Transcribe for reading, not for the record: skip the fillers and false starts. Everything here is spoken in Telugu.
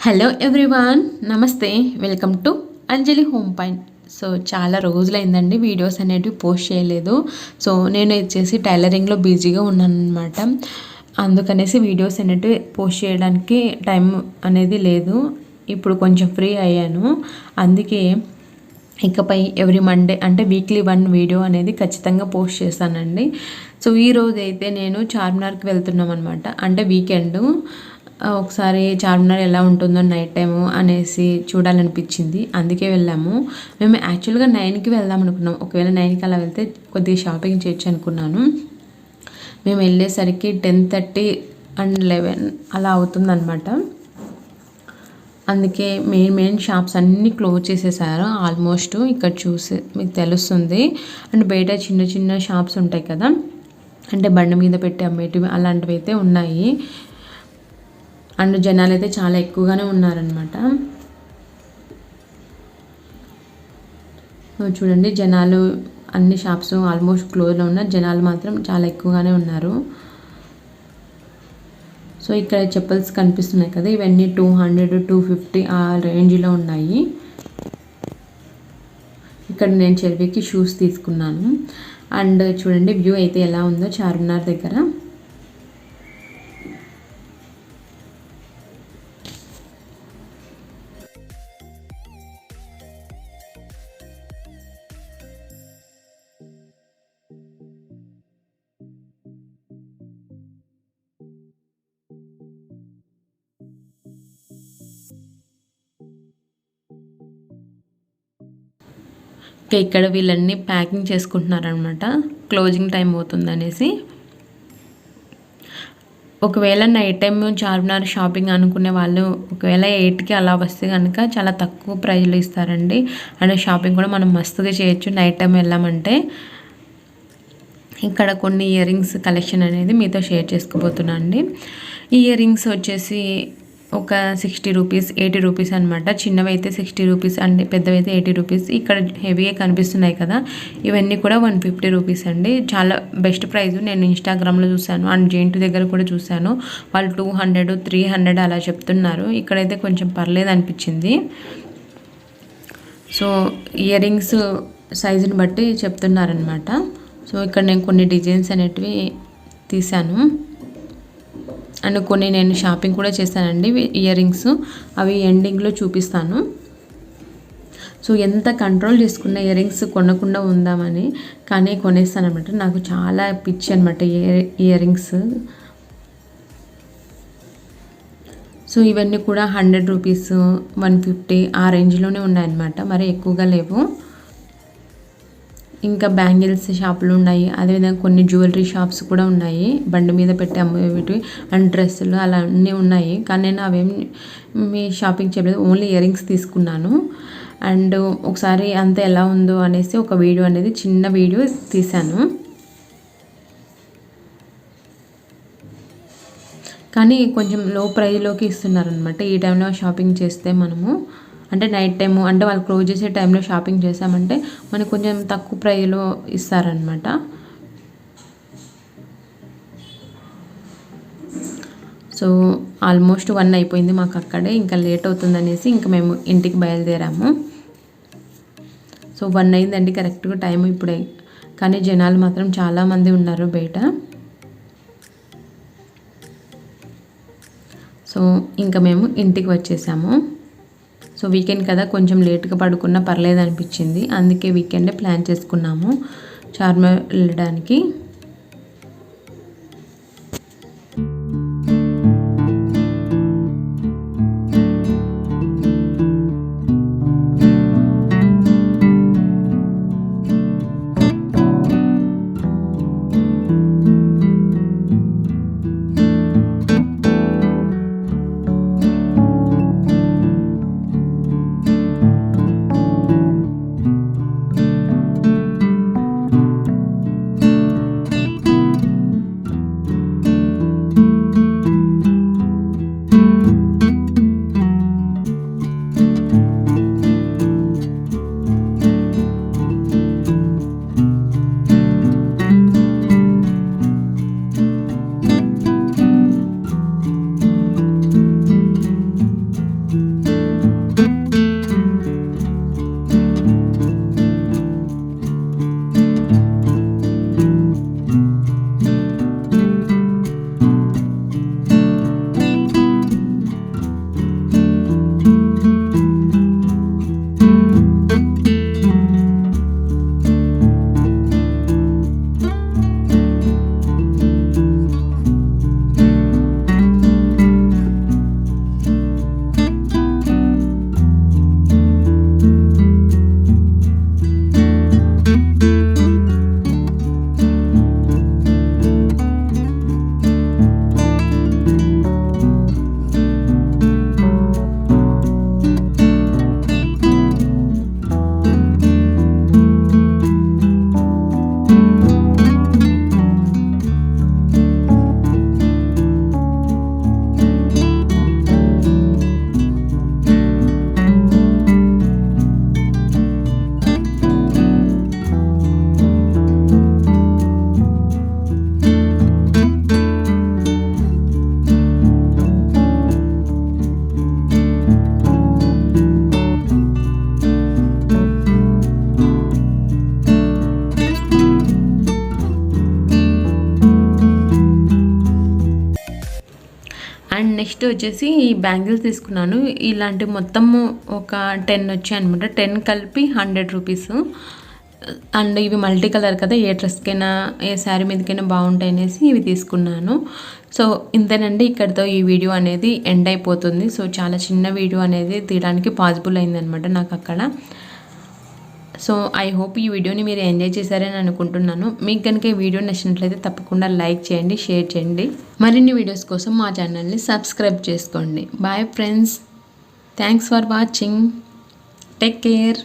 హలో ఎవ్రీవాన్, నమస్తే. Welcome to Anjali home point. So చాలా రోజులైందండి వీడియోస్ అనేటివి పోస్ట్ చేయలేదు. సో నేను వచ్చేసి టైలరింగ్లో బిజీగా ఉన్నాను అనమాట. అందుకనేసి వీడియోస్ అనేటివి పోస్ట్ చేయడానికి టైం అనేది లేదు. ఇప్పుడు కొంచెం ఫ్రీ అయ్యాను. అందుకే ఇకపై ఎవ్రీ మండే అంటే వీక్లీ 1 వీడియో అనేది ఖచ్చితంగా పోస్ట్ చేస్తానండి. సో ఈరోజు అయితే నేను చార్మినార్కి వెళ్తున్నాం అనమాట. అంటే వీకెండ్ ఒకసారి చార్మినార్ ఎలా ఉంటుందో నైట్ టైము అనేసి చూడాలనిపించింది. అందుకే వెళ్ళాము. మేము యాక్చువల్గా 9కి వెళ్దాం అనుకున్నాం. ఒకవేళ 9కి అలా వెళ్తే కొద్దిగా షాపింగ్ చేయొచ్చు అనుకున్నాను. మేము వెళ్ళేసరికి 10:30 అండ్ 11 అలా అవుతుందన్నమాట. అందుకే మెయిన్ షాప్స్ అన్నీ క్లోజ్ చేసేసారు ఆల్మోస్ట్. ఇక్కడ చూసి మీకు తెలుస్తుంది. అండ్ బయట చిన్న చిన్న షాప్స్ ఉంటాయి కదా, అంటే బండి మీద పెట్టి అమ్మేటివి అలాంటివి అయితే ఉన్నాయి. అండ్ జనాలు అయితే చాలా ఎక్కువగానే ఉన్నారనమాట. చూడండి, జనాలు అన్ని షాప్స్ ఆల్మోస్ట్ క్లోజ్లో ఉన్న జనాలు మాత్రం చాలా ఎక్కువగానే ఉన్నారు. సో ఇక్కడ చెప్పల్స్ కనిపిస్తున్నాయి కదా, ఇవన్నీ 200, 250 ఆ రేంజ్లో ఉన్నాయి. ఇక్కడ నేను చెర్వీకి షూస్ తీసుకున్నాను. అండ్ చూడండి వ్యూ అయితే ఎలా ఉందో చార్మినార్ దగ్గర. ఇంకా ఇక్కడ వీళ్ళన్నీ ప్యాకింగ్ చేసుకుంటున్నారనమాట, క్లోజింగ్ టైం అవుతుందనేసి. ఒకవేళ నైట్ టైం చార్మినార్ షాపింగ్ అనుకునే వాళ్ళు ఒకవేళ 8కి అలా వస్తే కనుక చాలా తక్కువ ప్రైజ్లో ఇస్తారండి. అండ్ షాపింగ్ కూడా మనం మస్తుగా చేయొచ్చు నైట్ టైం వెళ్ళామంటే. ఇక్కడ కొన్ని ఇయర్ రింగ్స్ కలెక్షన్ అనేది మీతో షేర్ చేసుకోబోతున్నాను అండి. ఈ ఇయర్ రింగ్స్ వచ్చేసి ఒక 60 రూపీస్, 80 రూపీస్ అనమాట. చిన్నవి అయితే 60 రూపీస్ అండి, పెద్దవి అయితే 80 రూపీస్. ఇక్కడ హెవీగా కనిపిస్తున్నాయి కదా, ఇవన్నీ కూడా 150 రూపీస్ అండి. చాలా బెస్ట్ ప్రైస్. నేను ఇన్స్టాగ్రామ్లో చూశాను అండ్ జేంటు దగ్గర కూడా చూశాను. వాళ్ళు 200, 300 అలా చెప్తున్నారు. ఇక్కడైతే కొంచెం పర్లేదు అనిపించింది. సో ఇయర్ రింగ్స్ సైజుని బట్టి చెప్తున్నారనమాట. సో ఇక్కడ నేను కొన్ని డిజైన్స్ అనేటివి తీశాను. అండ్ కొన్ని నేను షాపింగ్ కూడా చేశానండి ఇయర్ రింగ్స్. అవి ఎండింగ్లో చూపిస్తాను. సో ఎంత కంట్రోల్ చేసుకున్న ఇయర్ రింగ్స్ కొనకుండా ఉందామని, కానీ కొనేస్తాను అనమాట. నాకు చాలా పిచ్చి అనమాట ఇయర్ రింగ్స్. సో ఇవన్నీ కూడా 100 రూపీస్, 150 ఆ రేంజ్లోనే ఉన్నాయన్నమాట, మరి ఎక్కువగా లేవు. ఇంకా బ్యాంగిల్స్ షాపులు ఉన్నాయి, అదేవిధంగా కొన్ని జ్యువెలరీ షాప్స్ కూడా ఉన్నాయి, బండి మీద పెట్టి అమ్మేవి అండ్ డ్రెస్సులు అలా అన్నీ ఉన్నాయి. కానీ నేను అవేమి షాపింగ్ చేయలేదు, ఓన్లీ ఇయర్ రింగ్స్ తీసుకున్నాను. అండ్ ఒకసారి అంతా ఎలా ఉందో అనేసి ఒక వీడియో అనేది చిన్న వీడియో తీశాను. కానీ కొంచెం లో ప్రైస్లోకి ఇస్తున్నారనమాట. ఈ టైంలో షాపింగ్ చేస్తే మనము, అంటే నైట్ టైము అంటే వాళ్ళు క్లోజ్ చేసే టైంలో షాపింగ్ చేసామంటే మనకు కొంచెం తక్కువ ప్రైస్లో ఇస్తారనమాట. సో ఆల్మోస్ట్ 1 అయిపోయింది మాకు అక్కడే. ఇంకా లేట్ అవుతుందనేసి ఇంకా మేము ఇంటికి బయలుదేరాము. సో 1 అయిందండి కరెక్ట్గా టైం ఇప్పుడే. కానీ జనాలు మాత్రం చాలామంది ఉన్నారు బయట. సో ఇంకా మేము ఇంటికి వచ్చేసాము. సో వీకెండ్ కదా, కొంచెం లేట్గా పడుకున్నా పర్లేదు అనిపించింది. అందుకే వీకెండే ప్లాన్ చేసుకున్నాము చార్మినార్ వెళ్ళడానికి. నెక్స్ట్ వచ్చేసి ఈ బ్యాంగిల్స్ తీసుకున్నాను. ఇలాంటి మొత్తము ఒక 10 వచ్చాయి అనమాట. 10 కలిపి 100 రూపీస్. అండ్ ఇవి మల్టీ కలర్ కదా, ఏ డ్రెస్కైనా ఏ శారీ మీదకైనా బాగుంటాయి అనేసి ఇవి తీసుకున్నాను. సో ఇంతేనండి, ఇక్కడితో ఈ వీడియో అనేది ఎండ్ అయిపోతుంది. సో చాలా చిన్న వీడియో అనేది తీయడానికి పాసిబుల్ అయిందనమాట నాకు అక్కడ. సో ఐ హోప్ ఈ వీడియోని మీరు ఎంజాయ్ చేశారని అనుకుంటున్నాను. మీకు కనుక ఈ వీడియో నచ్చినట్లయితే తప్పకుండా లైక్ చేయండి, షేర్ చేయండి. మరిన్ని వీడియోస్ కోసం మా ఛానల్ని సబ్స్క్రైబ్ చేసుకోండి. Bye friends, thanks for watching, take care.